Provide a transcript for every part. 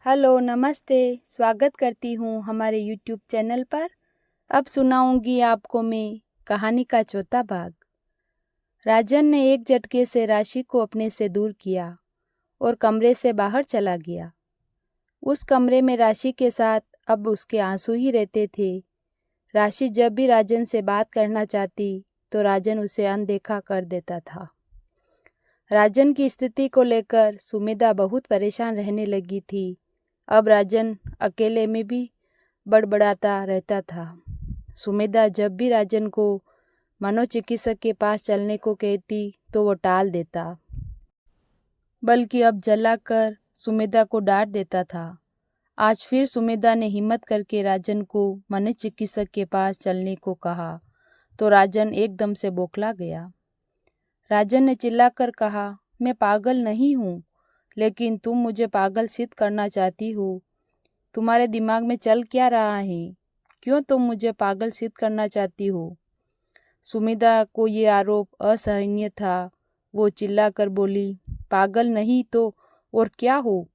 Hello, नमस्ते। स्वागत करती हूँ हमारे यूट्यूब चैनल पर। अब सुनाऊंगी आपको मैं कहानी का चौथा भाग। राजन ने एक झटके से राशि को अपने से दूर किया और कमरे से बाहर चला गया। उस कमरे में राशि के साथ अब उसके आंसू ही रहते थे। राशि जब भी राजन से बात करना चाहती तो राजन उसे अनदेखा कर देता था। राजन की स्थिति को लेकर सुमेधा बहुत परेशान रहने लगी थी। अब राजन अकेले में भी बड़बड़ाता रहता था। सुमेधा जब भी राजन को मनोचिकित्सक के पास चलने को कहती तो वो टाल देता, बल्कि अब जलाकर सुमेधा को डांट देता था। आज फिर सुमेधा ने हिम्मत करके राजन को मनोचिकित्सक के पास चलने को कहा तो राजन एकदम से बौखला गया। राजन ने चिल्लाकर कहा, मैं पागल नहीं हूँ, लेकिन तुम मुझे पागल सिद्ध करना चाहती हो। तुम्हारे दिमाग में चल क्या रहा है? क्यों तुम मुझे पागल सिद्ध करना चाहती हो? सुमेधा को ये आरोप असहनीय था। वो चिल्लाकर बोली, पागल नहीं तो और क्या हो?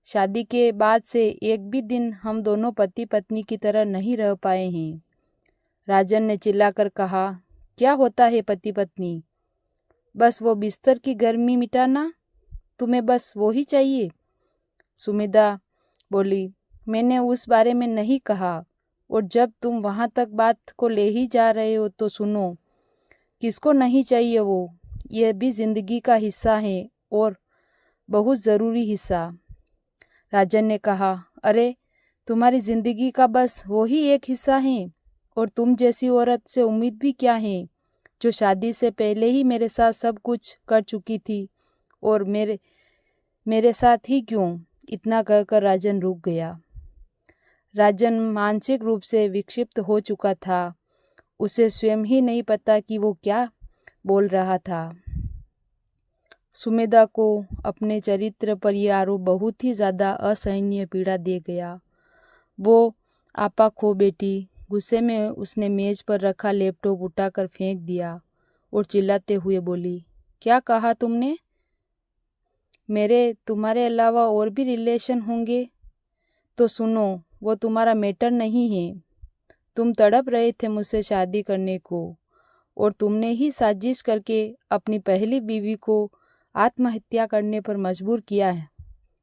शादी के बाद से एक भी दिन हम दोनों पति पत्नी की तरह नहीं रह पाए हैं। राजन ने चिल्लाकर कहा, क्या होता है पति पत्नी? बस वो बिस्तर की गर्मी मिटाना? तुम्हें बस वो ही चाहिए? सुमेधा बोली, मैंने उस बारे में नहीं कहा, और जब तुम वहाँ तक बात को ले ही जा रहे हो तो सुनो। किसको नहीं चाहिए वो? यह भी जिंदगी का हिस्सा है और बहुत ज़रूरी हिस्सा। राजन ने कहा, अरे तुम्हारी जिंदगी का बस वो ही एक हिस्सा है, और तुम जैसी औरत से उम्मीद भी क्या है, जो शादी से पहले ही मेरे साथ सब कुछ कर चुकी थी, और मेरे साथ ही क्यों? इतना कहकर राजन रुक गया। राजन मानसिक रूप से विक्षिप्त हो चुका था। उसे स्वयं ही नहीं पता कि वो क्या बोल रहा था। सुमेधा को अपने चरित्र पर यह आरोप बहुत ही ज़्यादा असहनीय पीड़ा दे गया। वो आपा खो बैठी। गुस्से में उसने मेज पर रखा लैपटॉप उठाकर फेंक दिया और चिल्लाते हुए बोली, क्या कहा तुमने? मेरे तुम्हारे अलावा और भी रिलेशन होंगे? तो सुनो, वो तुम्हारा मैटर नहीं है। तुम तड़प रहे थे मुझसे शादी करने को, और तुमने ही साजिश करके अपनी पहली बीवी को आत्महत्या करने पर मजबूर किया है।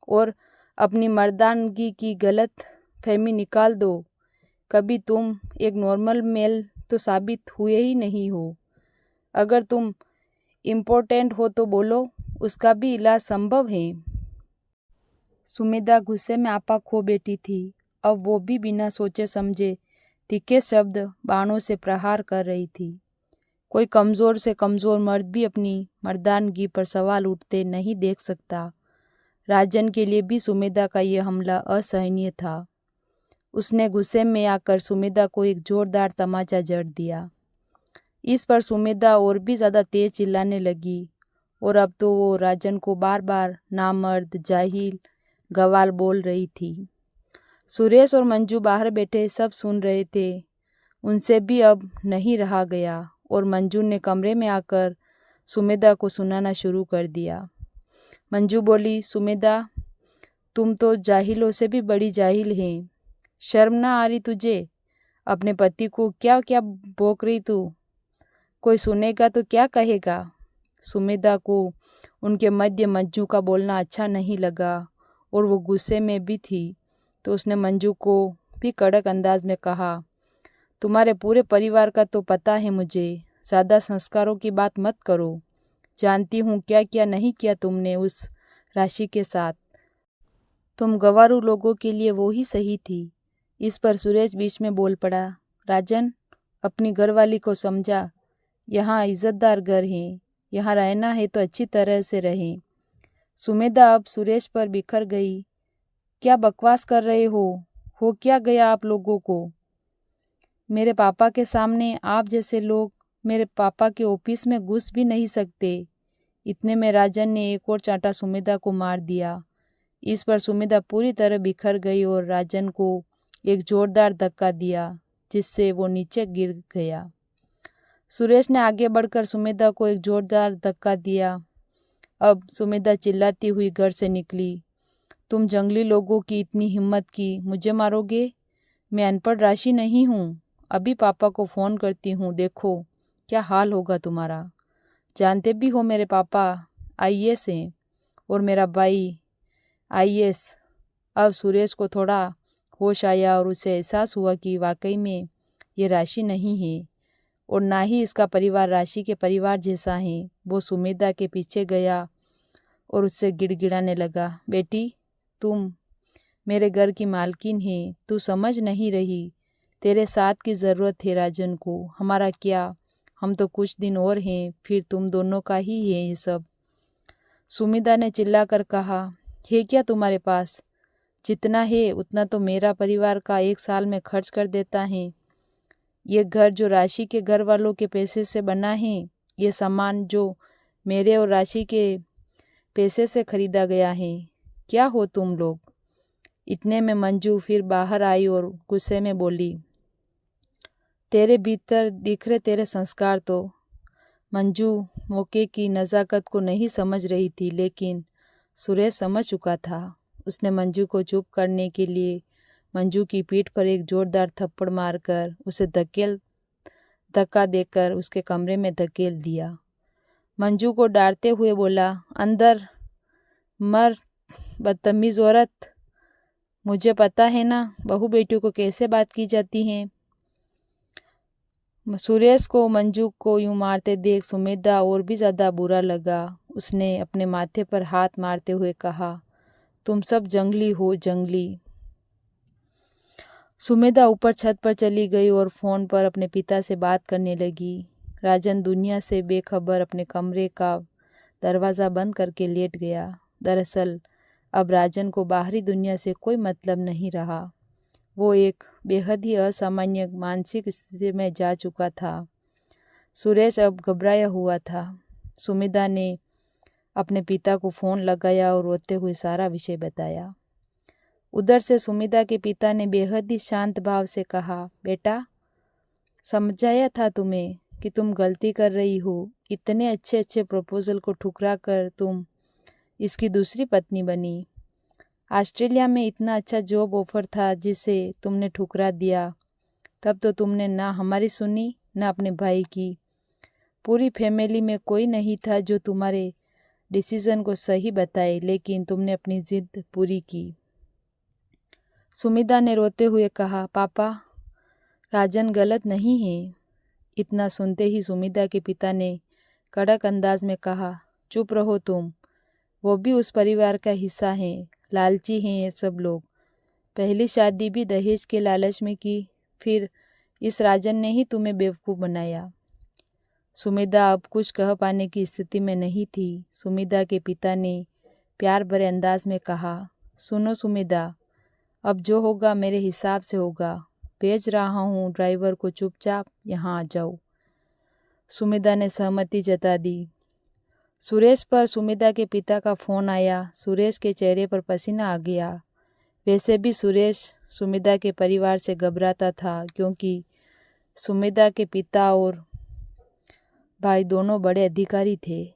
और अपनी मर्दानगी की गलत फहमी निकाल दो। कभी तुम एक नॉर्मल मेल तो साबित हुए ही नहीं हो। अगर तुम इम्पोर्टेंट हो तो बोलो, उसका भी इलाज संभव है। सुमेधा गुस्से में आपा खो बैठी थी। अब वो भी बिना सोचे समझे तीखे शब्द बाणों से प्रहार कर रही थी। कोई कमज़ोर से कमज़ोर मर्द भी अपनी मर्दानगी पर सवाल उठते नहीं देख सकता। राजन के लिए भी सुमेधा का यह हमला असहनीय था। उसने गुस्से में आकर सुमेधा को एक जोरदार तमाचा जड़ दिया। इस पर सुमेधा और भी ज़्यादा तेज चिल्लाने लगी, और अब तो वो राजन को बार बार नामर्द, जाहिल, गवार बोल रही थी। सुरेश और मंजू बाहर बैठे सब सुन रहे थे। उनसे भी अब नहीं रहा गया, और मंजू ने कमरे में आकर सुमेधा को सुनाना शुरू कर दिया। मंजू बोली, सुमेधा, तुम तो जाहिलों से भी बड़ी जाहिल हैं। शर्म ना आ रही तुझे? अपने पति को क्या क्या भोंक रही तू? कोई सुनेगा तो क्या कहेगा? सुमेधा को उनके मध्य मंजू का बोलना अच्छा नहीं लगा, और वो गुस्से में भी थी। तो उसने मंजू को भी कड़क अंदाज में कहा, तुम्हारे पूरे परिवार का तो पता है मुझे। ज़्यादा संस्कारों की बात मत करो। जानती हूँ क्या क्या नहीं किया तुमने उस राशि के साथ। तुम गंवारू लोगों के लिए वो ही सही थी। इस पर सुरेश बीच में बोल पड़ा, राजन, अपनी घरवाली को समझा। यहाँ इज्जतदार घर है, यहाँ रहना है तो अच्छी तरह से रहें। सुमेधा अब सुरेश पर बिखर गई। क्या बकवास कर रहे हो क्या गया आप लोगों को? मेरे पापा के सामने आप जैसे लोग मेरे पापा के ऑफिस में घुस भी नहीं सकते। इतने में राजन ने एक और चांटा सुमेधा को मार दिया। इस पर सुमेधा पूरी तरह बिखर गई और राजन को एक जोरदार धक्का दिया, जिससे वो नीचे गिर गया। सुरेश ने आगे बढ़कर सुमेधा को एक जोरदार धक्का दिया। अब सुमेधा चिल्लाती हुई घर से निकली तुम जंगली लोगों की इतनी हिम्मत की मुझे मारोगे? मैं अनपढ़ राशि नहीं हूँ। अभी पापा को फ़ोन करती हूँ, देखो क्या हाल होगा तुम्हारा। जानते भी हो मेरे पापा आईएएस हैं और मेरा भाई आईएएस। अब सुरेश को थोड़ा होश आया और उसे एहसास हुआ कि वाकई में ये राशि नहीं है और ना ही इसका परिवार राशि के परिवार जैसा है। वो सुमेधा के पीछे गया और उससे गिड़गिड़ाने लगा, बेटी तुम मेरे घर की मालकिन है, तू समझ नहीं रही। तेरे साथ की ज़रूरत है राजन को, हमारा क्या, हम तो कुछ दिन और हैं, फिर तुम दोनों का ही है ये सब। सुमेधा ने चिल्लाकर कहा, है क्या तुम्हारे पास? जितना है उतना तो मेरा परिवार का 1 साल में खर्च कर देता है। ये घर जो राशि के घर वालों के पैसे से बना है, ये सामान जो मेरे और राशि के पैसे से खरीदा गया है। क्या हो तुम लोग? इतने में मंजू फिर बाहर आई और गुस्से में बोली, तेरे भीतर दिख रहे तेरे संस्कार तो। मंजू मौके की नज़ाकत को नहीं समझ रही थी, लेकिन सुरेश समझ चुका था। उसने मंजू को चुप करने के लिए मंजू की पीठ पर एक जोरदार थप्पड़ मारकर उसे धक्का देकर उसके कमरे में धकेल दिया। मंजू को डांटते हुए बोला, अंदर मर बदतमीज़ औरत। मुझे पता है ना बहू बेटियों को कैसे बात की जाती है। सुरेश को मंजू को यूं मारते देख सुमेधा और भी ज़्यादा बुरा लगा। उसने अपने माथे पर हाथ मारते हुए कहा, तुम सब जंगली हो, जंगली। सुमेधा ऊपर छत पर चली गई और फ़ोन पर अपने पिता से बात करने लगी। राजन दुनिया से बेखबर अपने कमरे का दरवाज़ा बंद करके लेट गया। दरअसल अब राजन को बाहरी दुनिया से कोई मतलब नहीं रहा। वो एक बेहद ही असामान्य मानसिक स्थिति में जा चुका था। सुरेश अब घबराया हुआ था। सुमेधा ने अपने पिता को फ़ोन लगाया और रोते हुए सारा विषय बताया। उधर से सुमेधा के पिता ने बेहद ही शांत भाव से कहा, बेटा समझाया था तुम्हें कि तुम गलती कर रही हो। इतने अच्छे अच्छे प्रपोजल को ठुकरा कर तुम इसकी दूसरी पत्नी बनी। ऑस्ट्रेलिया में इतना अच्छा जॉब ऑफर था जिसे तुमने ठुकरा दिया। तब तो तुमने ना हमारी सुनी ना अपने भाई की। पूरी फैमिली में कोई नहीं था जो तुम्हारे डिसीज़न को सही बताए, लेकिन तुमने अपनी ज़िद पूरी की। सुमेधा ने रोते हुए कहा, पापा राजन गलत नहीं है। इतना सुनते ही सुमेधा के पिता ने कड़क अंदाज में कहा, चुप रहो तुम, वो भी उस परिवार का हिस्सा है। लालची हैं ये सब लोग। पहली शादी भी दहेज के लालच में की, फिर इस राजन ने ही तुम्हें बेवकूफ़ बनाया। सुमेधा अब कुछ कह पाने की स्थिति में नहीं थी। सुमेधा के पिता ने प्यार भरे अंदाज में कहा, सुनो सुमेधा, अब जो होगा मेरे हिसाब से होगा। भेज रहा हूँ ड्राइवर को, चुपचाप यहाँ आ जाओ। सुमेधा ने सहमति जता दी। सुरेश पर सुमेधा के पिता का फ़ोन आया। सुरेश के चेहरे पर पसीना आ गया। वैसे भी सुरेश सुमेधा के परिवार से घबराता था, क्योंकि सुमेधा के पिता और भाई दोनों बड़े अधिकारी थे।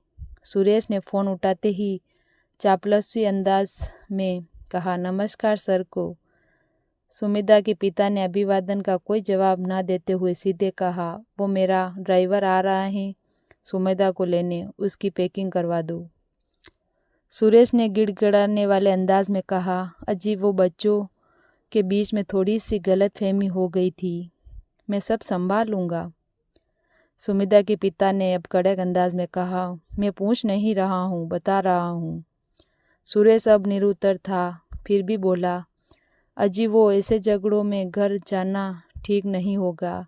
सुरेश ने फ़ोन उठाते ही चापलूसी अंदाज में कहा, नमस्कार सर को। सुमेधा के पिता ने अभिवादन का कोई जवाब ना देते हुए सीधे कहा, वो मेरा ड्राइवर आ रहा है सुमेधा को लेने, उसकी पैकिंग करवा दो। सुरेश ने गिड़गिड़ाने वाले अंदाज में कहा, अजी वो बच्चों के बीच में थोड़ी सी गलतफहमी हो गई थी, मैं सब संभाल लूँगा। सुमेधा के पिता ने अब कड़क अंदाज में कहा, मैं पूछ नहीं रहा हूँ, बता रहा हूँ। सुरेश अब निरुत्तर था, फिर भी बोला, अजी वो ऐसे झगड़ों में घर जाना ठीक नहीं होगा।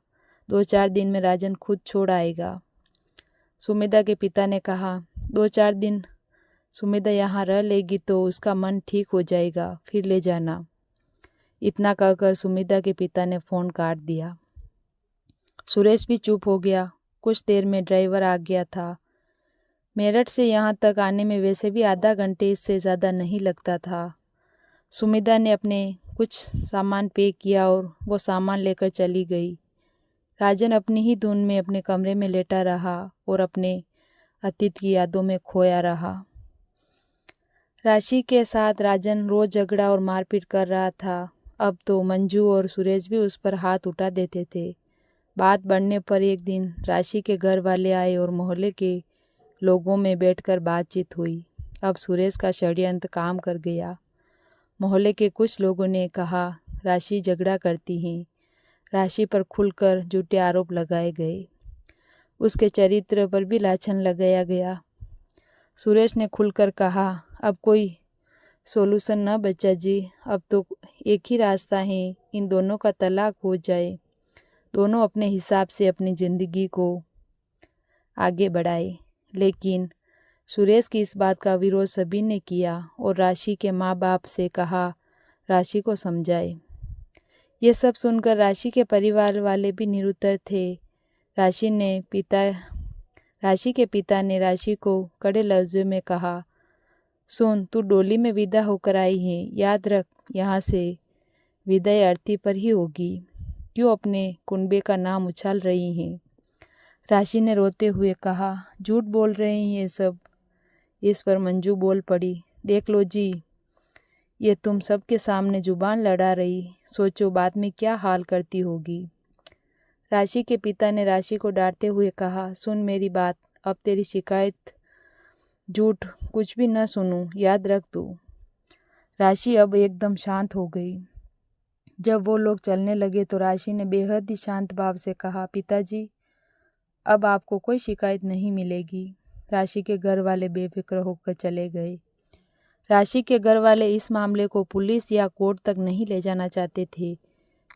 2-4 दिन में राजन खुद छोड़ आएगा। सुमेधा के पिता ने कहा, 2-4 दिन सुमेधा यहाँ रह लेगी तो उसका मन ठीक हो जाएगा, फिर ले जाना। इतना कहकर सुमेधा के पिता ने फ़ोन काट दिया। सुरेश भी चुप हो गया। कुछ देर में ड्राइवर आ गया था। मेरठ से यहाँ तक आने में वैसे भी आधा घंटे से ज़्यादा नहीं लगता था। सुमेधा ने अपने कुछ सामान पैक किया और वो सामान लेकर चली गई। राजन अपनी ही धुन में अपने कमरे में लेटा रहा और अपने अतीत की यादों में खोया रहा। राशि के साथ राजन रोज झगड़ा और मारपीट कर रहा था। अब तो मंजू और सुरेश भी उस पर हाथ उठा देते थे। बात बढ़ने पर एक दिन राशि के घर वाले आए और मोहल्ले के लोगों में बैठकर बातचीत हुई। अब सुरेश का षड्यंत्र काम कर गया। मोहल्ले के कुछ लोगों ने कहा राशि झगड़ा करती है। राशि पर खुलकर झूठे आरोप लगाए गए। उसके चरित्र पर भी लाछन लगाया गया। सुरेश ने खुलकर कहा, अब कोई सोल्यूशन न बचा जी, अब तो एक ही रास्ता है, इन दोनों का तलाक हो जाए। दोनों अपने हिसाब से अपनी ज़िंदगी को आगे बढ़ाए। लेकिन सुरेश की इस बात का विरोध सभी ने किया और राशि के माँ बाप से कहा राशि को समझाए। ये सब सुनकर राशि के परिवार वाले भी निरुत्तर थे। राशि के पिता ने राशि को कड़े लफ्ज़ों में कहा, सुन, तू डोली में विदा होकर आई है, याद रख यहाँ से विदाई आरती पर ही होगी। क्यों अपने कुनबे का नाम उछाल रही हैं? राशि ने रोते हुए कहा, झूठ बोल रहे हैं ये सब। इस पर मंजू बोल पड़ी, देख लो जी, ये तुम सबके सामने जुबान लड़ा रही, सोचो बाद में क्या हाल करती होगी। राशि के पिता ने राशि को डांटते हुए कहा, सुन मेरी बात, अब तेरी शिकायत झूठ कुछ भी न सुनूं, याद रख तू। राशि अब एकदम शांत हो गई। जब वो लोग चलने लगे तो राशि ने बेहद ही शांत भाव से कहा, पिताजी, अब आपको कोई शिकायत नहीं मिलेगी। राशि के घर वाले बेफिक्र होकर चले गए। राशि के घर वाले इस मामले को पुलिस या कोर्ट तक नहीं ले जाना चाहते थे,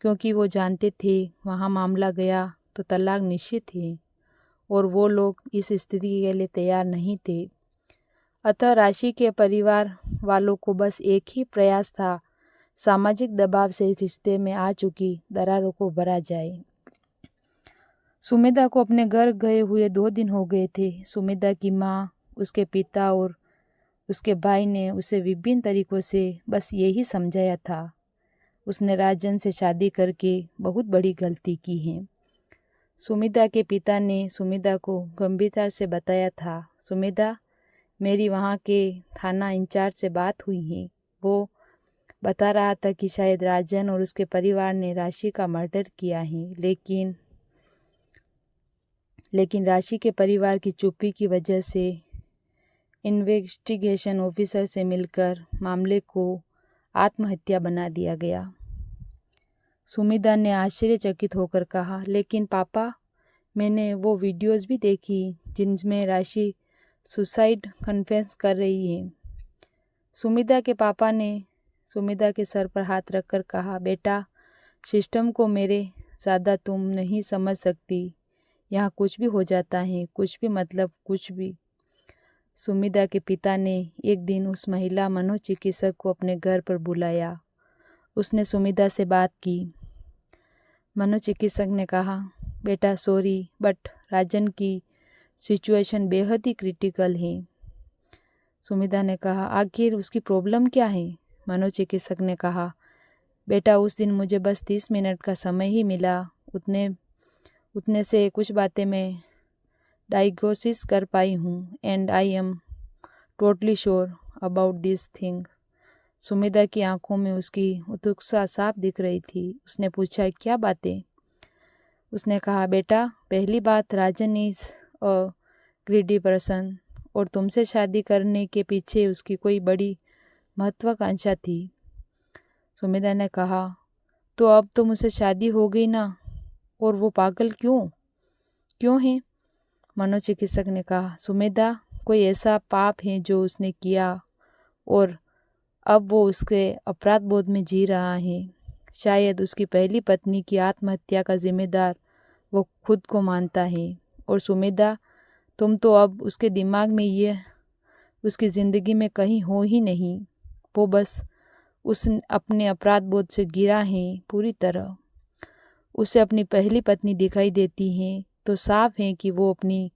क्योंकि वो जानते थे वहाँ मामला गया तो तलाक निश्चित है और वो लोग इस स्थिति के लिए तैयार नहीं थे। अतः राशि के परिवार वालों को बस एक ही प्रयास था, सामाजिक दबाव से इस रिश्ते में आ चुकी दरारों को भरा जाए। सुमेधा को अपने घर गए हुए 2 दिन हो गए थे। सुमेधा की माँ, उसके पिता और उसके भाई ने उसे विभिन्न तरीकों से बस यही समझाया था, उसने राजन से शादी करके बहुत बड़ी गलती की है। सुमेधा के पिता ने सुमेधा को गंभीरता से बताया था, सुमेधा, मेरी वहाँ के थाना इंचार्ज से बात हुई है। वो बता रहा था कि शायद राजन और उसके परिवार ने राशि का मर्डर किया है, लेकिन राशि के परिवार की चुप्पी की वजह से इन्वेस्टिगेशन ऑफिसर से मिलकर मामले को आत्महत्या बना दिया गया। सुमेधा ने आश्चर्यचकित होकर कहा, लेकिन पापा, मैंने वो वीडियोस भी देखी जिनमें राशि सुसाइड कन्फेस कर रही है। सुमेधा के पापा ने सुमेधा के सर पर हाथ रखकर कहा, बेटा, सिस्टम को मेरे ज़्यादा तुम नहीं समझ सकती। यहाँ कुछ भी हो जाता है, कुछ भी मतलब कुछ भी। सुमेधा के पिता ने एक दिन उस महिला मनोचिकित्सक को अपने घर पर बुलाया। उसने सुमेधा से बात की। मनोचिकित्सक ने कहा, बेटा सॉरी, बट राजन की सिचुएशन बेहद ही क्रिटिकल है। सुमेधा ने कहा, आखिर उसकी प्रॉब्लम क्या है? मनोचिकित्सक ने कहा, बेटा, उस दिन मुझे बस 30 मिनट का समय ही मिला। उतने से कुछ बातें मैं डायग्नोसिस कर पाई हूँ and I am totally sure about this thing. Sumedha की आंखों में उसकी उत्सुकता साफ दिख रही थी। उसने पूछा, क्या बातें? उसने कहा, बेटा, पहली बात, राजन इज अ ग्रीडी पर्सन और तुमसे शादी करने के पीछे उसकी कोई बड़ी महत्वाकांक्षा थी। सुमेधा ने कहा, तो अब तो मुझसे शादी हो गई ना, और वो पागल क्यों है? मनोचिकित्सक ने कहा, सुमेधा, कोई ऐसा पाप है जो उसने किया और अब वो उसके अपराध बोध में जी रहा है। शायद उसकी पहली पत्नी की आत्महत्या का जिम्मेदार वो खुद को मानता है। और सुमेधा, तुम तो अब उसके दिमाग में ये उसकी ज़िंदगी में कहीं हो ही नहीं। वो बस उस अपने अपराध बोध से गिरा है पूरी तरह। उसे अपनी पहली पत्नी दिखाई देती है तो साफ है कि वो अपनी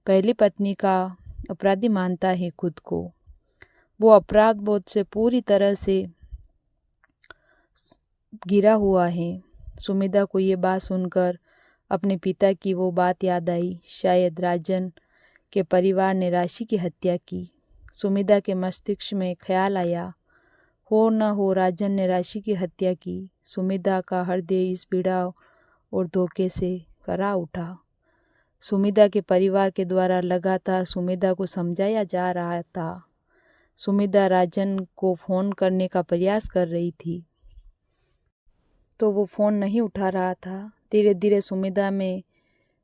पहली पत्नी का अपराधी मानता है खुद को। वो अपराध बोध से पूरी तरह से गिरा हुआ है। सुमेधा को ये बात सुनकर अपने पिता की वो बात याद आई, शायद राजन के परिवार ने राशि की हत्या की। सुमिदा के मस्तिष्क में ख्याल आया, हो न हो राजन ने राशि की हत्या की। सुमिदा का हृदय इस पीड़ा और धोखे से करा उठा। सुमिदा के परिवार के द्वारा लगातार सुमिदा को समझाया जा रहा था। सुमिदा राजन को फ़ोन करने का प्रयास कर रही थी तो वो फ़ोन नहीं उठा रहा था। धीरे धीरे सुमिदा में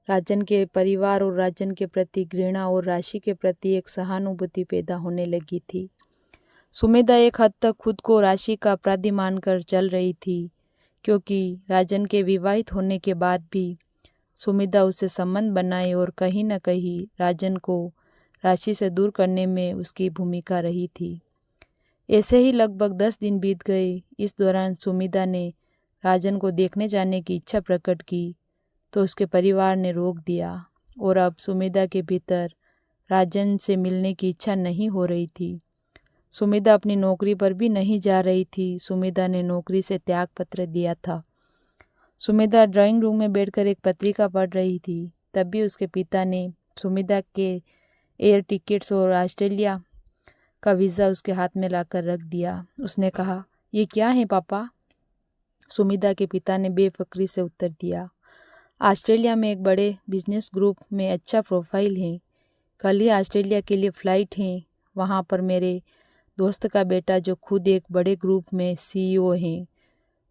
राजन के परिवार और राजन के प्रति घृणा और राशि के प्रति एक सहानुभूति पैदा होने लगी थी। सुमिदा एक हद तक खुद को राशि का अपराधी मानकर चल रही थी, क्योंकि राजन के विवाहित होने के बाद भी सुमिदा उससे संबंध बनाए और कहीं न कहीं राजन को राशि से दूर करने में उसकी भूमिका रही थी। ऐसे ही लगभग 10 दिन बीत गए। इस दौरान सुमिदा ने राजन को देखने जाने की इच्छा प्रकट की तो उसके परिवार ने रोक दिया और अब सुमिदा के भीतर राजन से मिलने की इच्छा नहीं हो रही थी। सुमिदा अपनी नौकरी पर भी नहीं जा रही थी। सुमिदा ने नौकरी से त्याग पत्र दिया था। सुमिदा ड्राइंग रूम में बैठकर एक पत्रिका पढ़ रही थी। तभी उसके पिता ने सुमिदा के एयर टिकट्स और ऑस्ट्रेलिया का वीज़ा उसके हाथ में लाकर रख दिया। उसने कहा, ये क्या है पापा? सुमिदा के पिता ने बेफिक्री से उत्तर दिया, ऑस्ट्रेलिया में एक बड़े बिजनेस ग्रुप में अच्छा प्रोफाइल है। कल ही ऑस्ट्रेलिया के लिए फ़्लाइट है। वहाँ पर मेरे दोस्त का बेटा जो खुद एक बड़े ग्रुप में CEO है,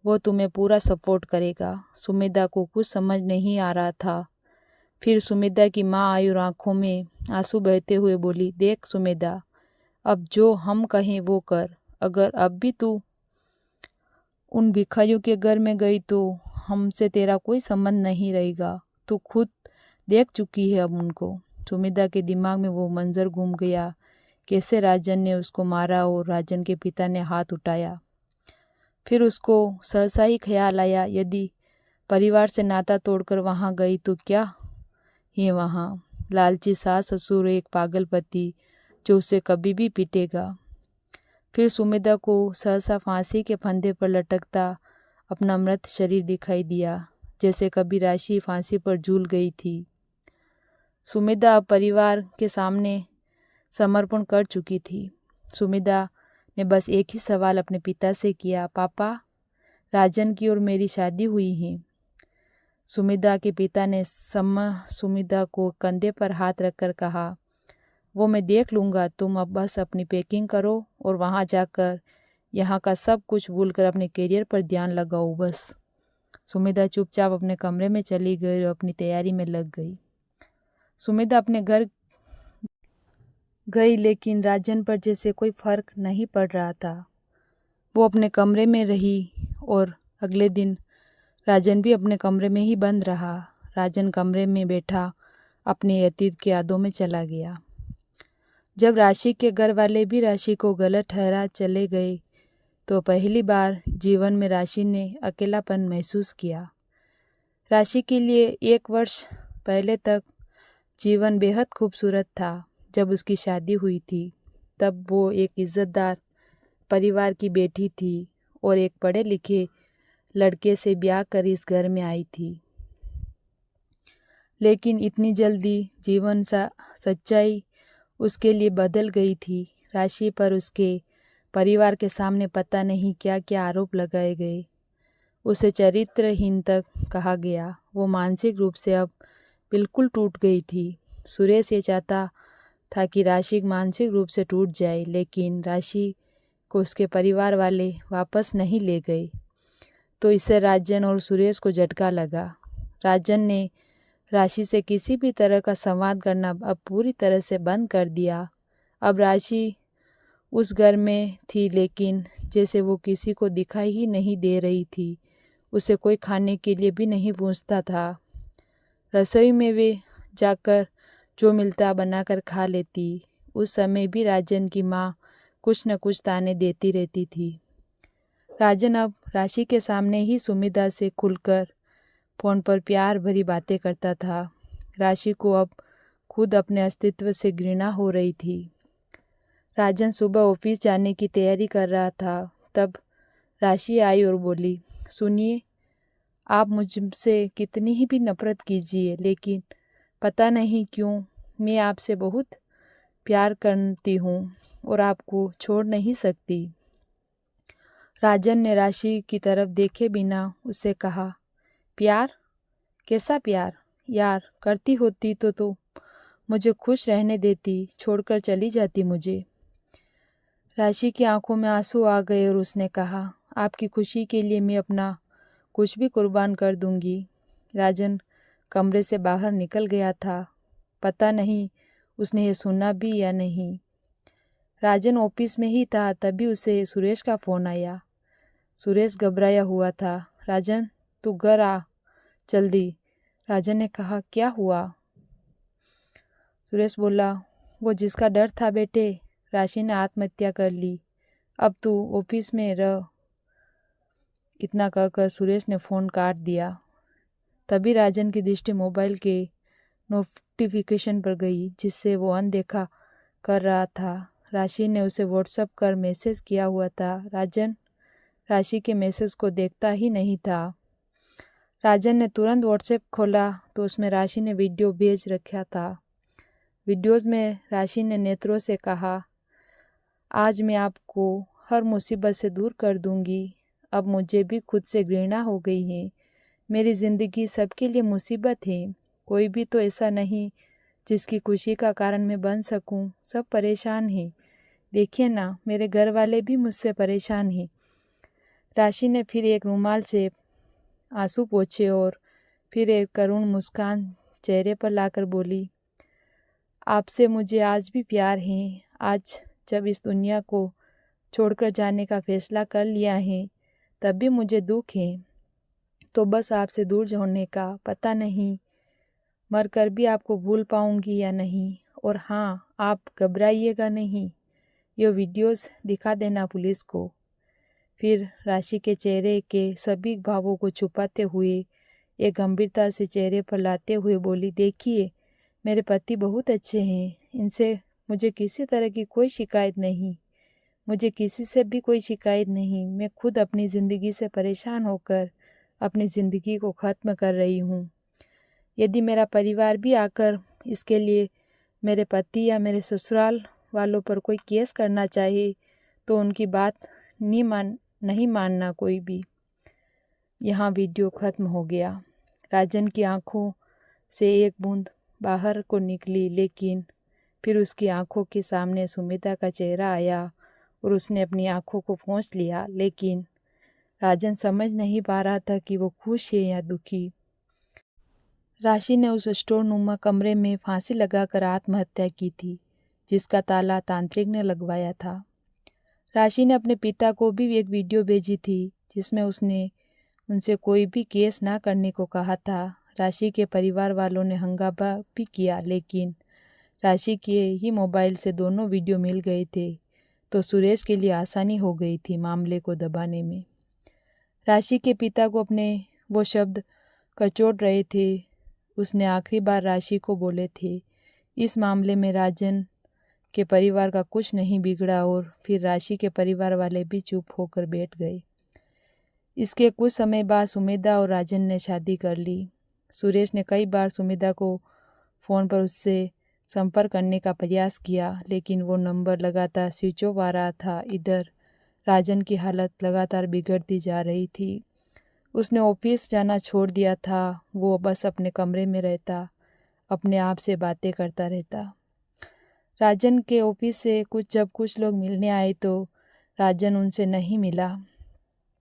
वो तुम्हें पूरा सपोर्ट करेगा। सुमिदा को कुछ समझ नहीं आ रहा था। फिर सुमिदा की माँ आई और आंखों में आंसू बहते हुए बोली, देख सुमिदा, अब जो हम कहें वो कर। अगर अब भी तू उन भिखारियों के घर में गई तो हमसे तेरा कोई संबंध नहीं रहेगा। तू खुद देख चुकी है अब उनको। सुमिदा के दिमाग में वो मंजर घूम गया, कैसे राजन ने उसको मारा और राजन के पिता ने हाथ उठाया। फिर उसको सहसा ही ख्याल आया, यदि परिवार से नाता तोड़कर वहाँ गई तो क्या है वहाँ? लालची सास ससुर, एक पागल पति जो उसे कभी भी पीटेगा। फिर सुमिदा को सहसा फांसी के फंदे पर लटकता अपना मृत शरीर दिखाई दिया, जैसे कभी राशि फांसी पर झूल गई थी। सुमिदा अब परिवार के सामने समर्पण कर चुकी थी। सुमिदा ने बस एक ही सवाल अपने पिता से किया, पापा, राजन की और मेरी शादी हुई है? सुमिदा के पिता ने सुमिदा को कंधे पर हाथ रखकर कहा, वो मैं देख लूँगा, तुम अब बस अपनी पैकिंग करो और वहाँ जाकर यहाँ का सब कुछ भूलकर अपने करियर पर ध्यान लगाओ बस। सुमिदा चुपचाप अपने कमरे में चली गई और अपनी तैयारी में लग गई। सुमिदा अपने घर गई, लेकिन राजन पर जैसे कोई फर्क नहीं पड़ रहा था। वो अपने कमरे में रही और अगले दिन राजन भी अपने कमरे में ही बंद रहा। राजन कमरे में बैठा अपने अतीत के यादों में चला गया। जब राशि के घर वाले भी राशि को गलत ठहरा चले गए तो पहली बार जीवन में राशि ने अकेलापन महसूस किया। राशि के लिए 1 वर्ष पहले तक जीवन बेहद खूबसूरत था। जब उसकी शादी हुई थी तब वो एक इज़्ज़तदार परिवार की बेटी थी और एक पढ़े लिखे लड़के से ब्याह कर इस घर में आई थी। लेकिन इतनी जल्दी जीवन सच्चाई उसके लिए बदल गई थी। राशि पर उसके परिवार के सामने पता नहीं क्या क्या आरोप लगाए गए। उसे चरित्रहीन तक कहा गया। वो मानसिक रूप से अब बिल्कुल टूट गई थी। सुरेश ये चाहता था कि राशि मानसिक रूप से टूट जाए, लेकिन राशि को उसके परिवार वाले वापस नहीं ले गए तो इससे राजन और सुरेश को झटका लगा। राजन ने राशि से किसी भी तरह का संवाद करना अब पूरी तरह से बंद कर दिया। अब राशि उस घर में थी, लेकिन जैसे वो किसी को दिखाई ही नहीं दे रही थी। उसे कोई खाने के लिए भी नहीं पूछता था। रसोई में वे जाकर जो मिलता बनाकर खा लेती। उस समय भी राजन की माँ कुछ न कुछ ताने देती रहती थी। राजन अब राशि के सामने ही सुमिदा से खुलकर फ़ोन पर प्यार भरी बातें करता था। राशि को अब खुद अपने अस्तित्व से घृणा हो रही थी। राजन सुबह ऑफिस जाने की तैयारी कर रहा था, तब राशि आई और बोली, सुनिए, आप मुझसे कितनी ही भी नफरत कीजिए, लेकिन पता नहीं क्यों मैं आपसे बहुत प्यार करती हूँ और आपको छोड़ नहीं सकती। राजन ने राशि की तरफ देखे बिना उससे कहा, प्यार? कैसा प्यार? यार करती होती तो मुझे खुश रहने देती, छोड़कर चली जाती मुझे। राशि की आंखों में आंसू आ गए और उसने कहा, आपकी खुशी के लिए मैं अपना कुछ भी कुर्बान कर दूंगी। राजन कमरे से बाहर निकल गया था। पता नहीं उसने ये सुना भी या नहीं। राजन ऑफिस में ही था तभी उसे सुरेश का फ़ोन आया। सुरेश घबराया हुआ था। राजन तू घर आ जल्दी। राजन ने कहा, क्या हुआ? सुरेश बोला, वो जिसका डर था बेटे, राशि ने आत्महत्या कर ली। अब तू ऑफिस में रह। इतना कहकर सुरेश ने फ़ोन काट दिया। तभी राजन की दृष्टि मोबाइल के नोटिफिकेशन पर गई जिससे वो अनदेखा कर रहा था। राशि ने उसे व्हाट्सएप कर मैसेज किया हुआ था। राजन राशि के मैसेज को देखता ही नहीं था। राजन ने तुरंत व्हाट्सएप खोला तो उसमें राशि ने वीडियो भेज रखा था। वीडियोज़ में राशि ने नेत्रों से कहा, आज मैं आपको हर मुसीबत से दूर कर दूंगी। अब मुझे भी खुद से घृणा हो गई है। मेरी ज़िंदगी सबके लिए मुसीबत है। कोई भी तो ऐसा नहीं जिसकी खुशी का कारण मैं बन सकूं। सब परेशान हैं। देखिए ना, मेरे घर वाले भी मुझसे परेशान हैं। राशि ने फिर एक रुमाल से आंसू पोंछे और फिर एक करुण मुस्कान चेहरे पर लाकर बोली, आपसे मुझे आज भी प्यार है। आज जब इस दुनिया को छोड़कर जाने का फैसला कर लिया है तब भी मुझे दुख है। तो बस आपसे दूर होने का। पता नहीं मरकर भी आपको भूल पाऊंगी या नहीं। और हाँ, आप घबराइएगा नहीं। ये वीडियोस दिखा देना पुलिस को। फिर राशि के चेहरे के सभी भावों को छुपाते हुए एक गंभीरता से चेहरे पर लाते हुए बोली, देखिए मेरे पति बहुत अच्छे हैं। इनसे मुझे किसी तरह की कोई शिकायत नहीं। मुझे किसी से भी कोई शिकायत नहीं। मैं खुद अपनी ज़िंदगी से परेशान होकर अपनी ज़िंदगी को ख़त्म कर रही हूँ। यदि मेरा परिवार भी आकर इसके लिए मेरे पति या मेरे ससुराल वालों पर कोई केस करना चाहे तो उनकी बात नहीं मानना कोई भी। यहाँ वीडियो ख़त्म हो गया। राजन की आंखों से एक बूंद बाहर को निकली, लेकिन फिर उसकी आंखों के सामने सुमिता का चेहरा आया और उसने अपनी आंखों को पोंछ लिया। लेकिन राजन समझ नहीं पा रहा था कि वो खुश है या दुखी। राशि ने उस स्टोर नुमा कमरे में फांसी लगाकर आत्महत्या की थी जिसका ताला तांत्रिक ने लगवाया था। राशि ने अपने पिता को भी एक वीडियो भेजी थी जिसमें उसने उनसे कोई भी केस ना करने को कहा था। राशि के परिवार वालों ने हंगामा भी किया, लेकिन राशि के ही मोबाइल से दोनों वीडियो मिल गए थे तो सुरेश के लिए आसानी हो गई थी मामले को दबाने में। राशि के पिता को अपने वो शब्द कचोट रहे थे। उसने आखिरी बार राशि को बोले थे, इस मामले में राजन के परिवार का कुछ नहीं बिगड़ा। और फिर राशि के परिवार वाले भी चुप होकर बैठ गए। इसके कुछ समय बाद सुमिता और राजन ने शादी कर ली। सुरेश ने कई बार सुमिता को फ़ोन पर उससे संपर्क करने का प्रयास किया, लेकिन वो नंबर लगातार स्विच ऑफ आ रहा था। इधर राजन की हालत लगातार बिगड़ती जा रही थी। उसने ऑफिस जाना छोड़ दिया था। वो बस अपने कमरे में रहता, अपने आप से बातें करता रहता। राजन के ऑफिस से जब कुछ लोग मिलने आए तो राजन उनसे नहीं मिला।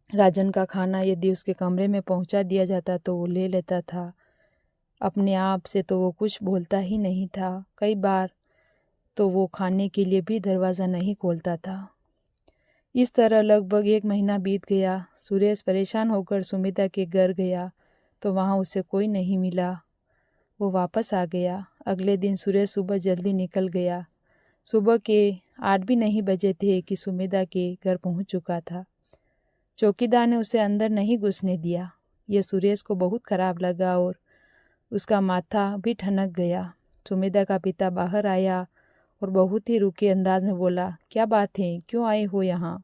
राजन का खाना यदि उसके कमरे में पहुंचा दिया जाता तो वो ले लेता था। अपने आप से तो वो कुछ बोलता ही नहीं था। कई बार तो वो खाने के लिए भी दरवाज़ा नहीं खोलता था। इस तरह लगभग 1 महीना बीत गया। सुरेश परेशान होकर सुमिता के घर गया तो वहाँ उसे कोई नहीं मिला। वो वापस आ गया। अगले दिन सुरेश सुबह जल्दी निकल गया। सुबह के 8 भी नहीं बजे थे कि सुमिता के घर पहुँच चुका था। चौकीदार ने उसे अंदर नहीं घुसने दिया। ये सुरेश को बहुत खराब लगा और उसका माथा भी ठनक गया। सुमिता का पिता बाहर आया और बहुत ही रुके अंदाज में बोला, क्या बात है, क्यों आए हो यहाँ?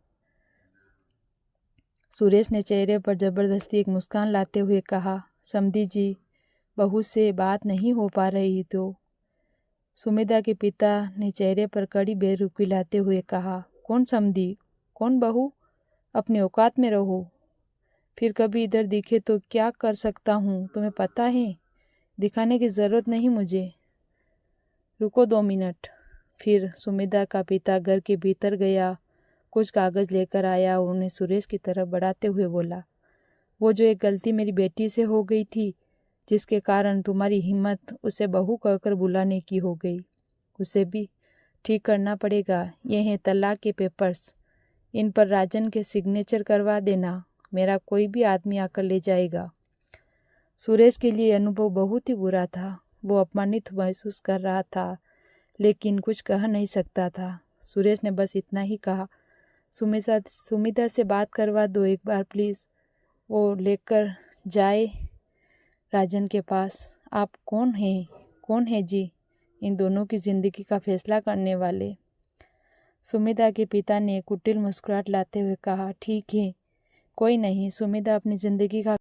सुरेश ने चेहरे पर जबरदस्ती एक मुस्कान लाते हुए कहा, समधी जी, बहू से बात नहीं हो पा रही तो सुमिता के पिता ने चेहरे पर कड़ी बेरुखी लाते हुए कहा, कौन समधी, कौन बहू, अपनी औकात में रहो। फिर कभी इधर दिखे तो क्या कर सकता हूँ तुम्हें पता है, दिखाने की ज़रूरत नहीं मुझे। रुको 2 मिनट। फिर सुमिता का पिता घर के भीतर गया, कुछ कागज़ लेकर आया और उन्हें सुरेश की तरफ बढ़ाते हुए बोला, वो जो एक गलती मेरी बेटी से हो गई थी, जिसके कारण तुम्हारी हिम्मत उसे बहू कहकर बुलाने की हो गई, उसे भी ठीक करना पड़ेगा। ये हैं तलाक के पेपर्स, इन पर राजन के सिग्नेचर करवा देना, मेरा कोई भी आदमी आकर ले जाएगा। सुरेश के लिए अनुभव बहुत ही बुरा था। वो अपमानित महसूस कर रहा था, लेकिन कुछ कह नहीं सकता था। सुरेश ने बस इतना ही कहा, सुमिता से बात करवा दो एक बार प्लीज़। वो लेकर जाए राजन के पास। आप कौन है जी इन दोनों की ज़िंदगी का फैसला करने वाले? सुमिता के पिता ने कुटिल मुस्कुराहट लाते हुए कहा, ठीक है, कोई नहीं, सुमिता अपनी ज़िंदगी का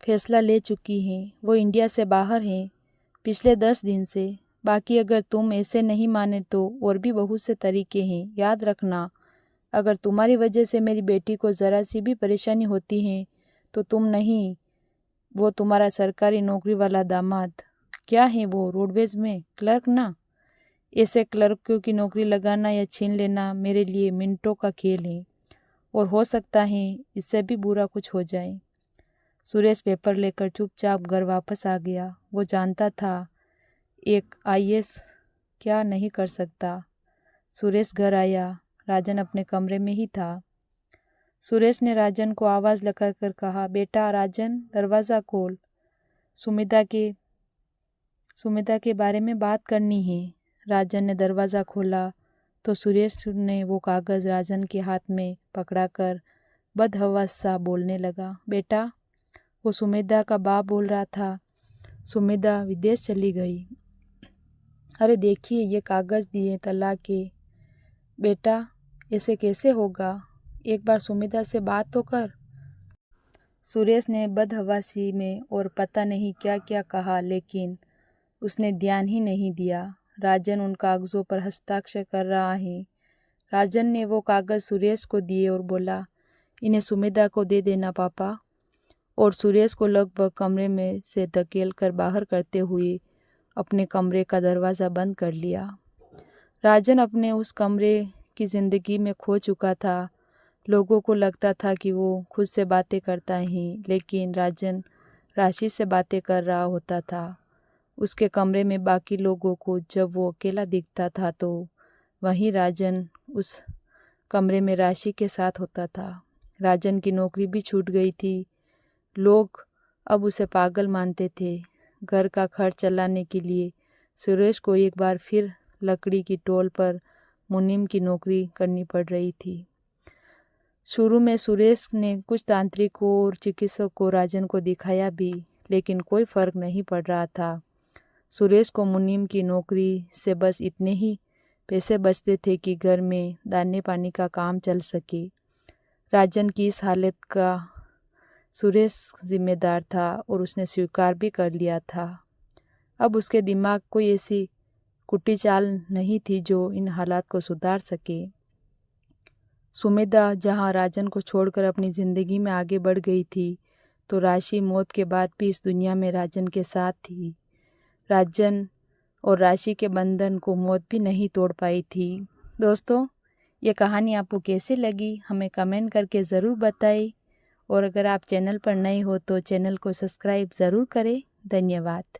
फैसला ले चुकी हैं। वो इंडिया से बाहर हैं पिछले 10 दिन से। बाकी अगर तुम ऐसे नहीं माने तो और भी बहुत से तरीके हैं। याद रखना, अगर तुम्हारी वजह से मेरी बेटी को ज़रा सी भी परेशानी होती है तो तुम नहीं, वो तुम्हारा सरकारी नौकरी वाला दामाद, क्या है वो, रोडवेज में क्लर्क ना, ऐसे क्लर्कों की नौकरी लगाना या छीन लेना मेरे लिए मिनटों का खेल है, और हो सकता है इससे भी बुरा कुछ हो जाए। सुरेश पेपर लेकर चुपचाप घर वापस आ गया। वो जानता था एक आईएएस क्या नहीं कर सकता। सुरेश घर आया, राजन अपने कमरे में ही था। सुरेश ने राजन को आवाज़ लगाकर कहा, बेटा राजन, दरवाज़ा खोल, सुमिता के बारे में बात करनी है। राजन ने दरवाज़ा खोला तो सुरेश ने वो कागज़ राजन के हाथ में पकड़ाकर बदहवास सा बोलने लगा, बेटा, वो सुमिता का बाप बोल रहा था, सुमिता विदेश चली गई। अरे देखिए, ये कागज़ दिए तलाक के। बेटा, ऐसे कैसे होगा, एक बार सुमिता से बात तो कर। सुरेश ने बदहवासी में और पता नहीं क्या क्या कहा, लेकिन उसने ध्यान ही नहीं दिया। राजन उन कागज़ों पर हस्ताक्षर कर रहा है। राजन ने वो कागज़ सुरेश को दिए और बोला, इन्हें सुमिता को दे देना पापा, और सुरेश को लगभग कमरे में से धकेल कर बाहर करते हुए अपने कमरे का दरवाज़ा बंद कर लिया। राजन अपने उस कमरे की ज़िंदगी में खो चुका था। लोगों को लगता था कि वो खुद से बातें करता है, लेकिन राजन राशि से बातें कर रहा होता था। उसके कमरे में बाकी लोगों को जब वो अकेला दिखता था तो वहीं राजन उस कमरे में राशि के साथ होता था। राजन की नौकरी भी छूट गई थी। लोग अब उसे पागल मानते थे। घर का खर्च चलाने के लिए सुरेश को एक बार फिर लकड़ी की टोल पर मुनीम की नौकरी करनी पड़ रही थी। शुरू में सुरेश ने कुछ तांत्रिकों और चिकित्सकों को राजन को दिखाया भी, लेकिन कोई फर्क नहीं पड़ रहा था। सुरेश को मुनीम की नौकरी से बस इतने ही पैसे बचते थे कि घर में दाने पानी का काम चल सके। राजन की इस हालत का सुरेश जिम्मेदार था और उसने स्वीकार भी कर लिया था। अब उसके दिमाग कोई ऐसी कुटी चाल नहीं थी जो इन हालात को सुधार सके। सुमिता जहां राजन को छोड़कर अपनी ज़िंदगी में आगे बढ़ गई थी, तो राशि मौत के बाद भी इस दुनिया में राजन के साथ थी। राजन और राशि के बंधन को मौत भी नहीं तोड़ पाई थी। दोस्तों, ये कहानी आपको कैसी लगी हमें कमेंट करके ज़रूर बताएं, और अगर आप चैनल पर नए हो तो चैनल को सब्सक्राइब ज़रूर करें। धन्यवाद।